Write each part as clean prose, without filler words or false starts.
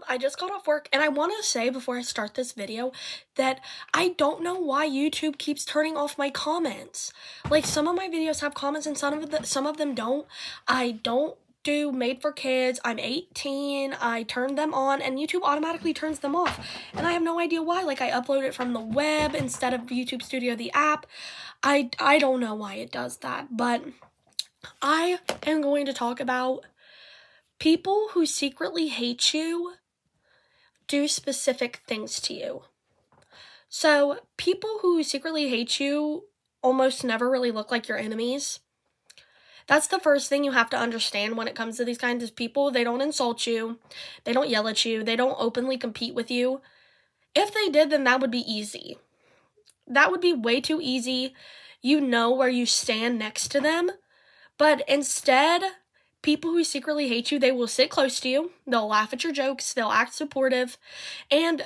up? I just got off work and I want to say before I start this video that I don't know why YouTube keeps turning off my comments. Like some of my videos have comments and some of them don't. I don't do Made for Kids. I'm 18. I turned them on and YouTube automatically turns them off. And I have no idea why. Like I upload it from the web instead of YouTube Studio, the app. I don't know why it does that, but I am going to talk about people who secretly hate you do specific things to you. So, people who secretly hate you almost never really look like your enemies. That's the first thing you have to understand when it comes to these kinds of people. They don't insult you. They don't yell at you. They don't openly compete with you. If they did, then that would be easy. That would be way too easy. You know where you stand next to them. But instead, people who secretly hate you, they will sit close to you, they'll laugh at your jokes, they'll act supportive, and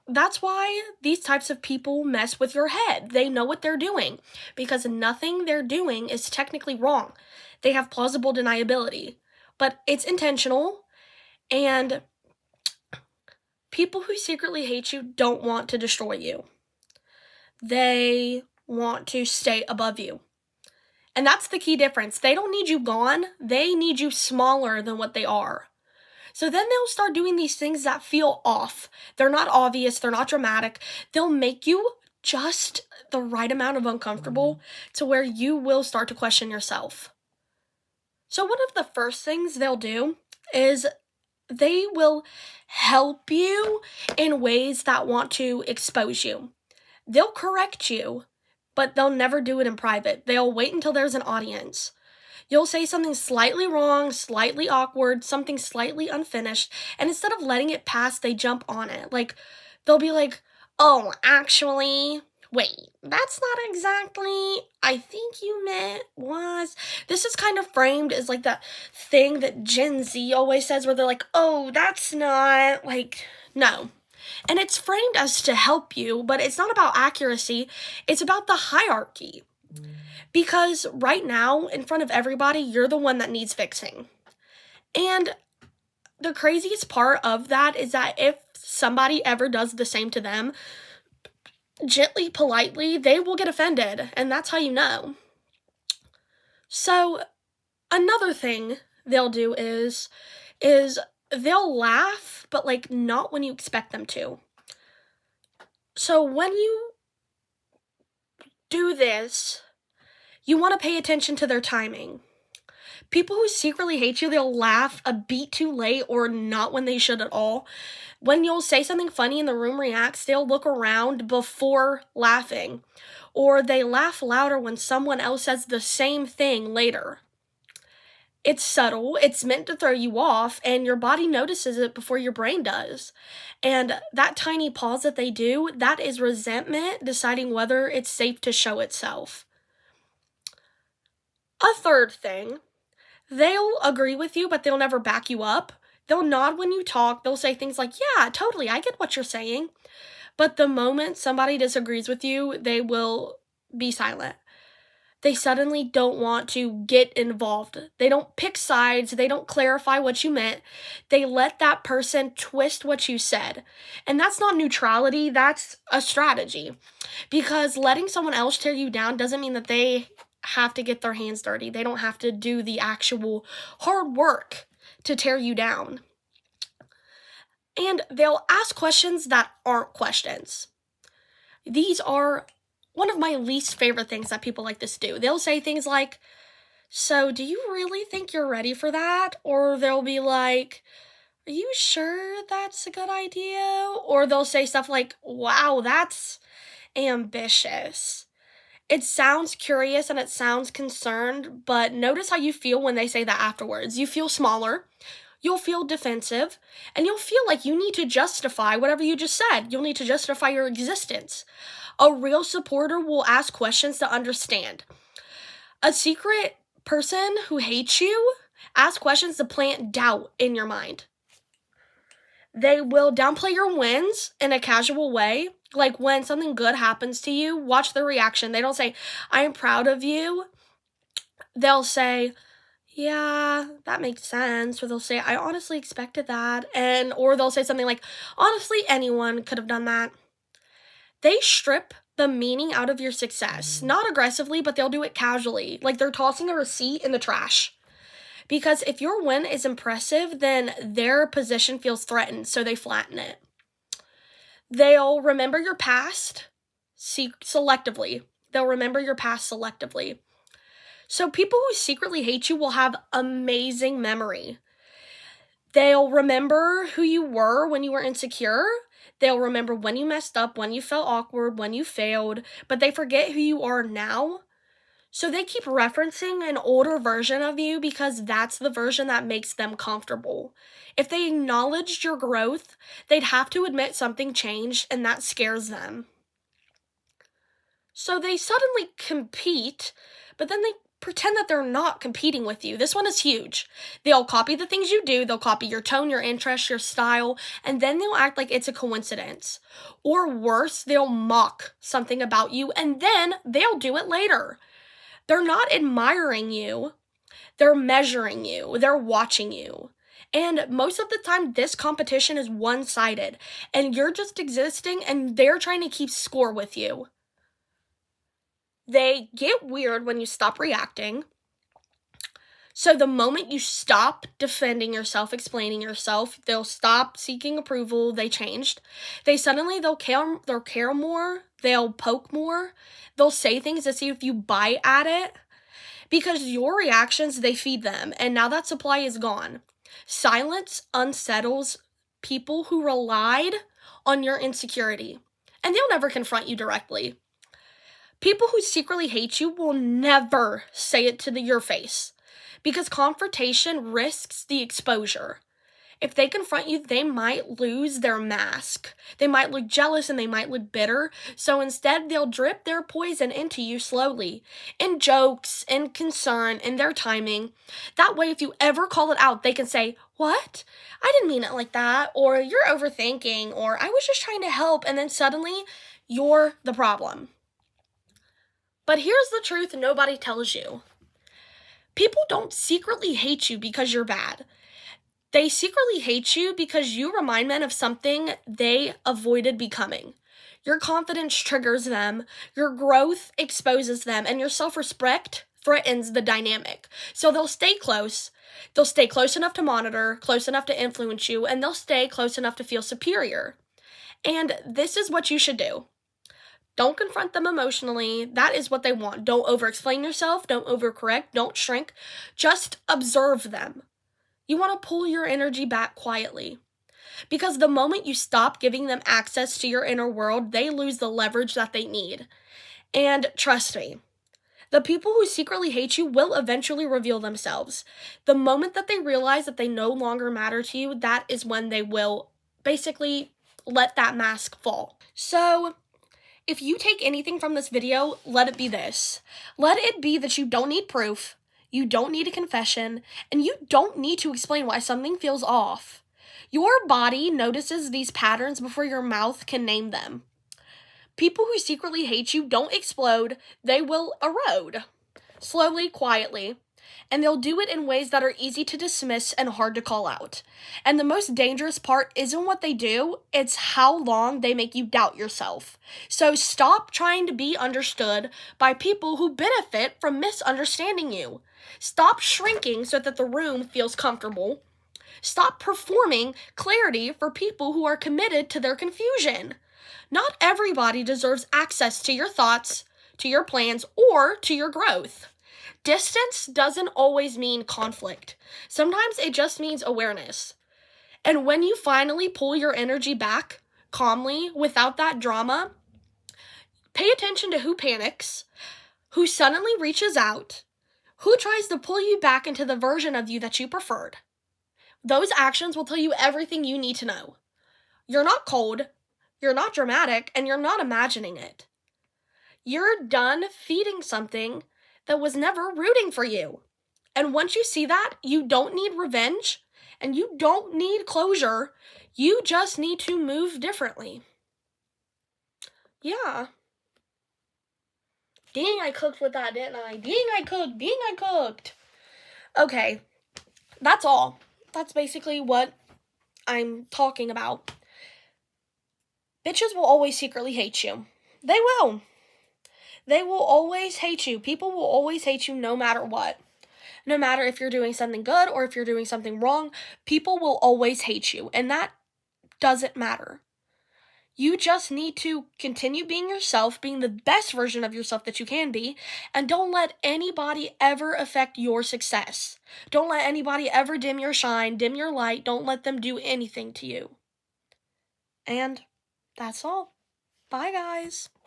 that's why these types of people mess with your head. They know what they're doing, because nothing they're doing is technically wrong. They have plausible deniability, but it's intentional, and people who secretly hate you don't want to destroy you. They want to stay above you. And that's the key difference. They don't need you gone. They need you smaller than what they are. So then they'll start doing these things that feel off. They're not obvious. They're not dramatic. They'll make you just the right amount of uncomfortable to where you will start to question yourself. So one of the first things they'll do is they will help you in ways that want to expose you. They'll correct you, but they'll never do it in private. They'll wait until there's an audience. You'll say something slightly wrong, slightly awkward, something slightly unfinished, and instead of letting it pass, they jump on it. Like, they'll be like, oh, actually, wait, that's not exactly, I think you meant was. This is kind of framed as like that thing that Gen Z always says where they're like, oh, that's not, like, no. And it's framed as to help you, but it's not about accuracy. It's about the hierarchy. Because right now, in front of everybody, you're the one that needs fixing. And the craziest part of that is that if somebody ever does the same to them, gently, politely, they will get offended. And that's how you know. So another thing they'll do is they'll laugh, but like not when you expect them to. So when you do this, you want to pay attention to their timing. People who secretly hate you, they'll laugh a beat too late or not when they should at all. When you'll say something funny and the room reacts, they'll look around before laughing. Or they laugh louder when someone else says the same thing later. It's subtle, it's meant to throw you off, and your body notices it before your brain does. And that tiny pause that they do, that is resentment deciding whether it's safe to show itself. A third thing, they'll agree with you, but they'll never back you up. They'll nod when you talk. They'll say things like, yeah, totally, I get what you're saying. But the moment somebody disagrees with you, they will be silent. They suddenly don't want to get involved. They don't pick sides. They don't clarify what you meant. They let that person twist what you said. And that's not neutrality. That's a strategy. Because letting someone else tear you down doesn't mean that they have to get their hands dirty. They don't have to do the actual hard work to tear you down. And they'll ask questions that aren't questions. These are one of my least favorite things that people like this do. They'll say things like, so do you really think you're ready for that? Or they'll be like, are you sure that's a good idea? Or they'll say stuff like, wow, that's ambitious. It sounds curious and it sounds concerned, but notice how you feel when they say that afterwards. You feel smaller, you'll feel defensive, and you'll feel like you need to justify whatever you just said. You'll need to justify your existence. A real supporter will ask questions to understand. A secret person who hates you asks questions to plant doubt in your mind. They will downplay your wins in a casual way. Like when something good happens to you, watch their reaction. They don't say, I am proud of you. They'll say, yeah, that makes sense. Or they'll say, I honestly expected that. Or they'll say something like, honestly, anyone could have done that. They strip the meaning out of your success. Not aggressively, but they'll do it casually. Like they're tossing a receipt in the trash. Because if your win is impressive, then their position feels threatened, so they flatten it. They'll remember your past selectively. They'll remember your past selectively. So people who secretly hate you will have amazing memory. They'll remember who you were when you were insecure. They'll remember when you messed up, when you felt awkward, when you failed, but they forget who you are now. So they keep referencing an older version of you because that's the version that makes them comfortable. If they acknowledged your growth, they'd have to admit something changed, and that scares them. So they suddenly compete, but then they pretend that they're not competing with you. This one is huge. They'll copy the things you do, they'll copy your tone, your interest, your style, and then they'll act like it's a coincidence. Or worse, they'll mock something about you, and then they'll do it later. They're not admiring you, they're measuring you, they're watching you. And most of the time, this competition is one-sided, and you're just existing, and they're trying to keep score with you. They get weird when you stop reacting. So the moment you stop defending yourself, explaining yourself, they'll stop seeking approval. They changed. They'll care more. They'll poke more. They'll say things to see if you bite at it. Because your reactions, they feed them. And now that supply is gone. Silence unsettles people who relied on your insecurity. And they'll never confront you directly. People who secretly hate you will never say it to your face. Because confrontation risks the exposure. If they confront you, they might lose their mask. They might look jealous and they might look bitter. So instead, they'll drip their poison into you slowly. In jokes, in concern, in their timing. That way, if you ever call it out, they can say, what? I didn't mean it like that. Or you're overthinking. Or I was just trying to help. And then suddenly, you're the problem. But here's the truth nobody tells you. People don't secretly hate you because you're bad. They secretly hate you because you remind them of something they avoided becoming. Your confidence triggers them, your growth exposes them, and your self-respect threatens the dynamic. So they'll stay close. They'll stay close enough to monitor, close enough to influence you, and they'll stay close enough to feel superior. And this is what you should do. Don't confront them emotionally. That is what they want. Don't over-explain yourself. Don't overcorrect. Don't shrink. Just observe them. You want to pull your energy back quietly. Because the moment you stop giving them access to your inner world, they lose the leverage that they need. And trust me, the people who secretly hate you will eventually reveal themselves. The moment that they realize that they no longer matter to you, that is when they will basically let that mask fall. So if you take anything from this video, let it be this. Let it be that you don't need proof, you don't need a confession, and you don't need to explain why something feels off. Your body notices these patterns before your mouth can name them. People who secretly hate you don't explode, they will erode. Slowly, quietly. And they'll do it in ways that are easy to dismiss and hard to call out. And the most dangerous part isn't what they do, it's how long they make you doubt yourself. So stop trying to be understood by people who benefit from misunderstanding you. Stop shrinking so that the room feels comfortable. Stop performing clarity for people who are committed to their confusion. Not everybody deserves access to your thoughts, to your plans, or to your growth. Distance doesn't always mean conflict. Sometimes it just means awareness. And when you finally pull your energy back, calmly, without that drama, pay attention to who panics, who suddenly reaches out, who tries to pull you back into the version of you that you preferred. Those actions will tell you everything you need to know. You're not cold, you're not dramatic, and you're not imagining it. You're done feeding something that was never rooting for you. And once you see that, you don't need revenge and you don't need closure. You just need to move differently. Yeah. Dang, I cooked with that, didn't I? Dang, I cooked. Okay, that's all. That's basically what I'm talking about. Bitches will always secretly hate you. They will. They will always hate you. People will always hate you no matter what. No matter if you're doing something good or if you're doing something wrong, people will always hate you. And that doesn't matter. You just need to continue being yourself, being the best version of yourself that you can be, and don't let anybody ever affect your success. Don't let anybody ever dim your shine, dim your light. Don't let them do anything to you. And that's all. Bye, guys.